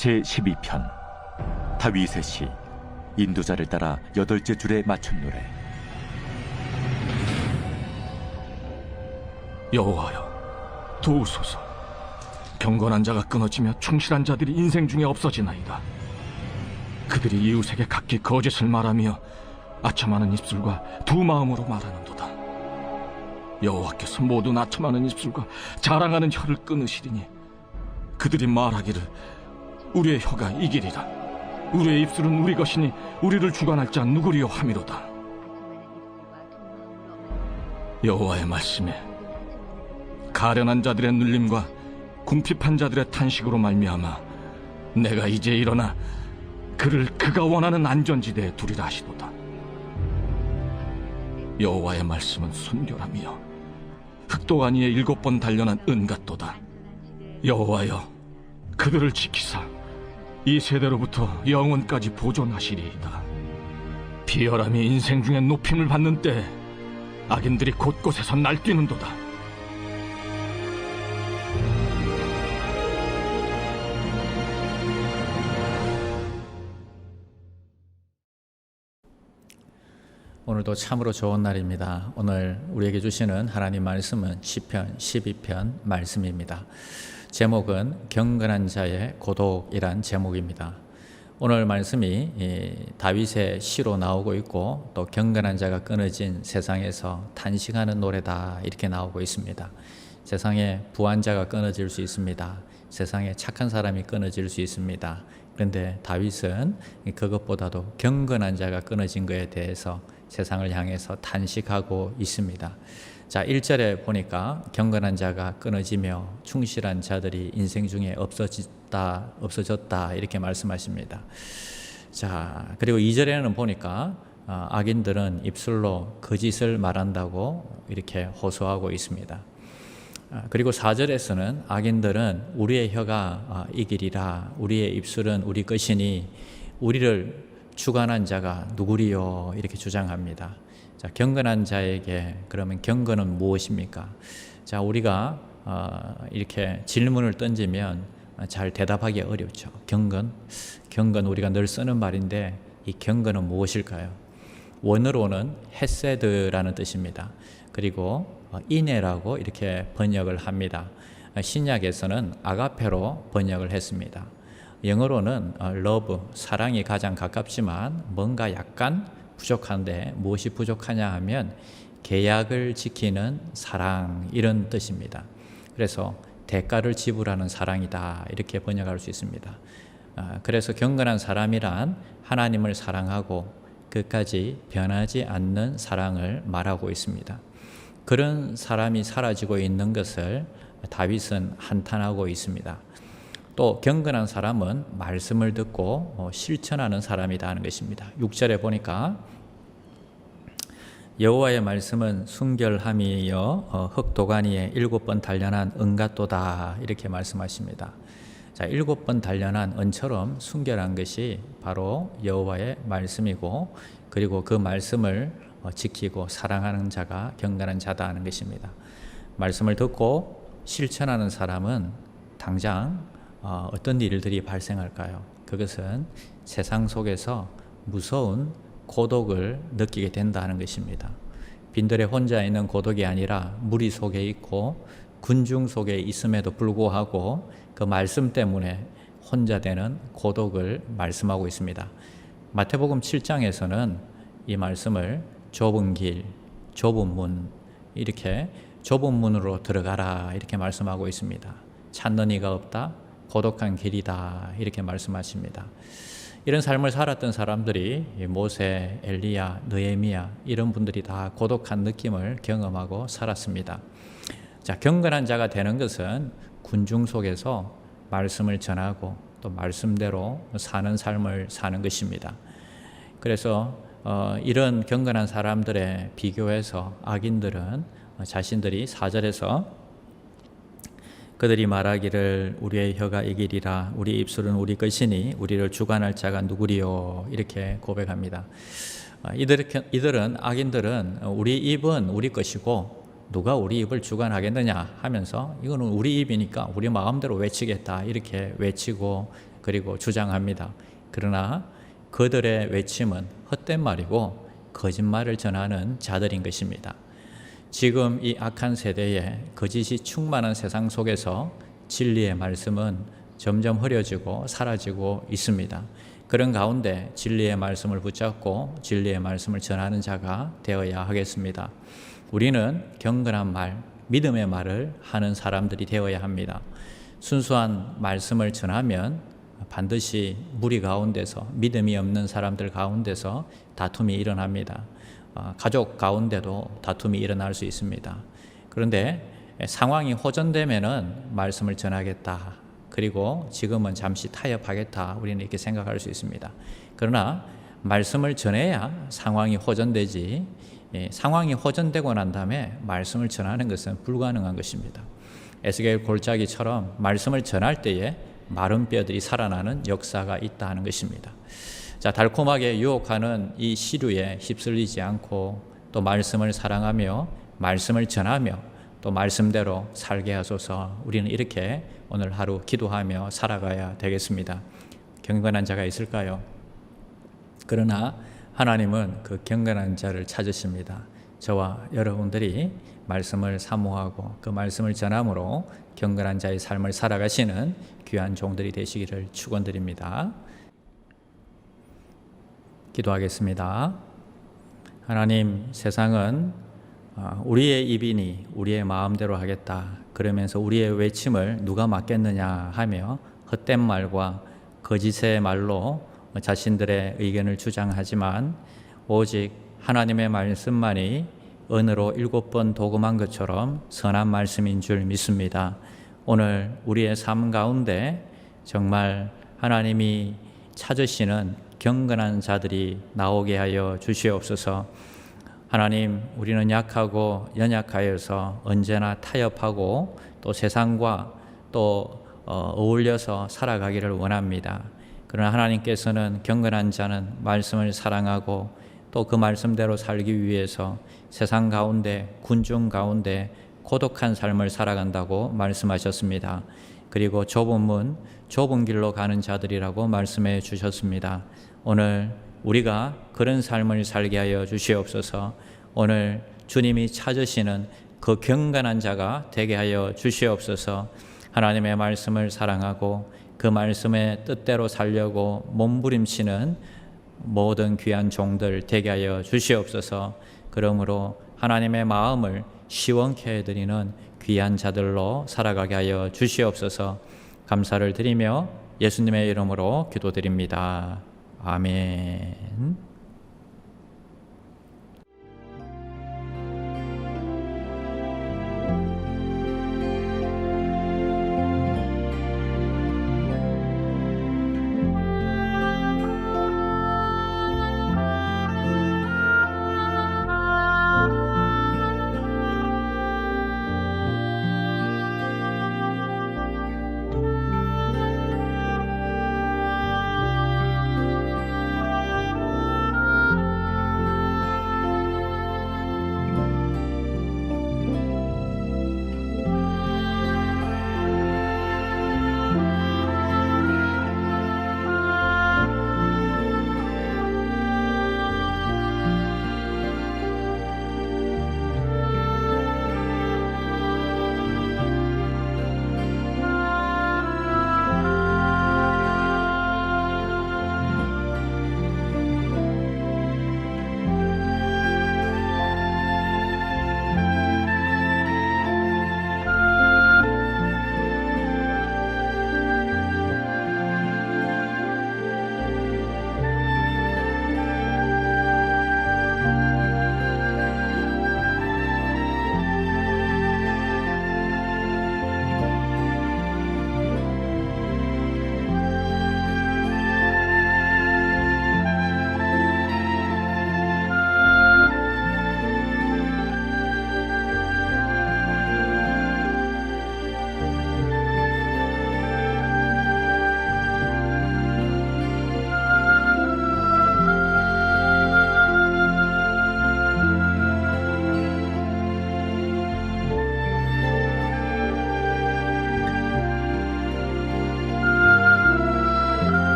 제12편 다윗의 시 인도자를 따라 8째 줄에 맞춘 노래. 여호와여, 도우소서. 경건한 자가 끊어지며 충실한 자들이 인생 중에 없어지나이다. 그들이 이웃에게 각기 거짓을 말하며 아첨하는 입술과 두 마음으로 말하는도다. 여호와께서 모든 아첨하는 입술과 자랑하는 혀를 끊으시리니 그들이 말하기를 우리의 혀가 이기리라. 우리의 입술은 우리 것이니 우리를 주관할 자 누구리요 하미로다. 여호와의 말씀에 가련한 자들의 눌림과 궁핍한 자들의 탄식으로 말미암아 내가 이제 일어나 그를 그가 원하는 안전지대에 두리라 하시도다. 여호와의 말씀은 순결하며 흑도가 니에 7번 단련한 은 같도다. 여호와여, 그들을 지키사 이 세대로부터 영원까지 보존하시리이다. 비열함이 인생 중에 높임을 받는 때 악인들이 곳곳에서 날뛰는도다. 오늘도 참으로 좋은 날입니다. 오늘 우리에게 주시는 하나님 말씀은 시편 12편 말씀입니다. 제목은 경건한 자의 고독이란 제목입니다. 오늘 말씀이 다윗의 시로 나오고 있고 또 경건한 자가 끊어진 세상에서 탄식하는 노래다 이렇게 나오고 있습니다. 세상에 부한 자가 끊어질 수 있습니다. 세상에 착한 사람이 끊어질 수 있습니다. 그런데 다윗은 그것보다도 경건한 자가 끊어진 것에 대해서 세상을 향해서 탄식하고 있습니다. 자, 1절에 보니까 경건한 자가 끊어지며 충실한 자들이 인생 중에 없어졌다 이렇게 말씀하십니다. 자, 그리고 2절에는 보니까 악인들은 입술로 거짓을 말한다고 이렇게 호소하고 있습니다. 그리고 4절에서는 악인들은 우리의 혀가 이기리라, 우리의 입술은 우리 것이니 우리를 주관한 자가 누구리요 이렇게 주장합니다. 자, 경건한 자에게 그러면 경건은 무엇입니까? 자, 우리가 이렇게 질문을 던지면 잘 대답하기 어렵죠. 경건 우리가 늘 쓰는 말인데 이 경건은 무엇일까요? 원어로는 헤세드라는 뜻입니다. 그리고 인애라고 이렇게 번역을 합니다. 신약에서는 아가페로 번역을 했습니다. 영어로는 love, 사랑이 가장 가깝지만 뭔가 약간 부족한데 무엇이 부족하냐 하면 계약을 지키는 사랑 이런 뜻입니다. 그래서 대가를 지불하는 사랑이다 이렇게 번역할 수 있습니다. 그래서 경건한 사람이란 하나님을 사랑하고 끝까지 변하지 않는 사랑을 말하고 있습니다. 그런 사람이 사라지고 있는 것을 다윗은 한탄하고 있습니다. 또 경건한 사람은 말씀을 듣고 실천하는 사람이다 하는 것입니다. 6절에 보니까 여호와의 말씀은 순결함이여 흑도가니에 7번 단련한 은같도다 이렇게 말씀하십니다. 자, 7번 단련한 은처럼 순결한 것이 바로 여호와의 말씀이고 그리고 그 말씀을 지키고 사랑하는 자가 경건한 자다 하는 것입니다. 말씀을 듣고 실천하는 사람은 당장 어떤 일들이 발생할까요? 그것은 세상 속에서 무서운 고독을 느끼게 된다는 것입니다. 빈들에 혼자 있는 고독이 아니라 무리 속에 있고 군중 속에 있음에도 불구하고 그 말씀 때문에 혼자 되는 고독을 말씀하고 있습니다. 마태복음 7장에서는 이 말씀을 좁은 길, 좁은 문, 이렇게 좁은 문으로 들어가라 이렇게 말씀하고 있습니다. 찾는 이가 없다, 고독한 길이다 이렇게 말씀하십니다. 이런 삶을 살았던 사람들이 모세, 엘리야, 느헤미야 이런 분들이 다 고독한 느낌을 경험하고 살았습니다. 자, 경건한 자가 되는 것은 군중 속에서 말씀을 전하고 또 말씀대로 사는 삶을 사는 것입니다. 그래서 이런 경건한 사람들에 비교해서 악인들은 자신들이 4절에서 그들이 말하기를 우리의 혀가 이기리라, 우리 입술은 우리 것이니 우리를 주관할 자가 누구리요 이렇게 고백합니다. 이들은 악인들은 우리 입은 우리 것이고 누가 우리 입을 주관하겠느냐 하면서 이거는 우리 입이니까 우리 마음대로 외치겠다 이렇게 외치고 그리고 주장합니다. 그러나 그들의 외침은 헛된 말이고 거짓말을 전하는 자들인 것입니다. 지금 이 악한 세대에 거짓이 충만한 세상 속에서 진리의 말씀은 점점 흐려지고 사라지고 있습니다. 그런 가운데 진리의 말씀을 붙잡고 진리의 말씀을 전하는 자가 되어야 하겠습니다. 우리는 경건한 말, 믿음의 말을 하는 사람들이 되어야 합니다. 순수한 말씀을 전하면 반드시 무리 가운데서 믿음이 없는 사람들 가운데서 다툼이 일어납니다. 가족 가운데도 다툼이 일어날 수 있습니다. 그런데 상황이 호전되면은 말씀을 전하겠다. 그리고 지금은 잠시 타협하겠다. 우리는 이렇게 생각할 수 있습니다. 그러나 말씀을 전해야 상황이 호전되지 상황이 호전되고 난 다음에 말씀을 전하는 것은 불가능한 것입니다. 에스겔 골짜기처럼 말씀을 전할 때에 마른 뼈들이 살아나는 역사가 있다 하는 것입니다. 자, 달콤하게 유혹하는 이 시류에 휩쓸리지 않고 또 말씀을 사랑하며 말씀을 전하며 또 말씀대로 살게 하소서. 우리는 이렇게 오늘 하루 기도하며 살아가야 되겠습니다. 경건한 자가 있을까요? 그러나 하나님은 그 경건한 자를 찾으십니다. 저와 여러분들이 말씀을 사모하고 그 말씀을 전함으로 경건한 자의 삶을 살아가시는 귀한 종들이 되시기를 축원드립니다. 기도하겠습니다. 하나님, 세상은 우리의 입이니 우리의 마음대로 하겠다 그러면서 우리의 외침을 누가 맡겠느냐 하며 헛된 말과 거짓의 말로 자신들의 의견을 주장하지만 오직 하나님의 말씀만이 은으로 7번 도금한 것처럼 선한 말씀인 줄 믿습니다. 오늘 우리의 삶 가운데 정말 하나님이 찾으시는 경건한 자들이 나오게 하여 주시옵소서. 하나님, 우리는 약하고 연약하여서 언제나 타협하고 또 세상과 또 어울려서 살아가기를 원합니다. 그러나 하나님께서는 경건한 자는 말씀을 사랑하고 또 그 말씀대로 살기 위해서 세상 가운데, 군중 가운데 고독한 삶을 살아간다고 말씀하셨습니다. 그리고 좁은 문, 좁은 길로 가는 자들이라고 말씀해 주셨습니다. 오늘 우리가 그런 삶을 살게 하여 주시옵소서. 오늘 주님이 찾으시는 그 경건한 자가 되게 하여 주시옵소서. 하나님의 말씀을 사랑하고 그 말씀의 뜻대로 살려고 몸부림치는 모든 귀한 종들 되게 하여 주시옵소서. 그러므로 하나님의 마음을 시원케 해드리는 귀한 자들로 살아가게 하여 주시옵소서. 감사를 드리며 예수님의 이름으로 기도드립니다. 아멘.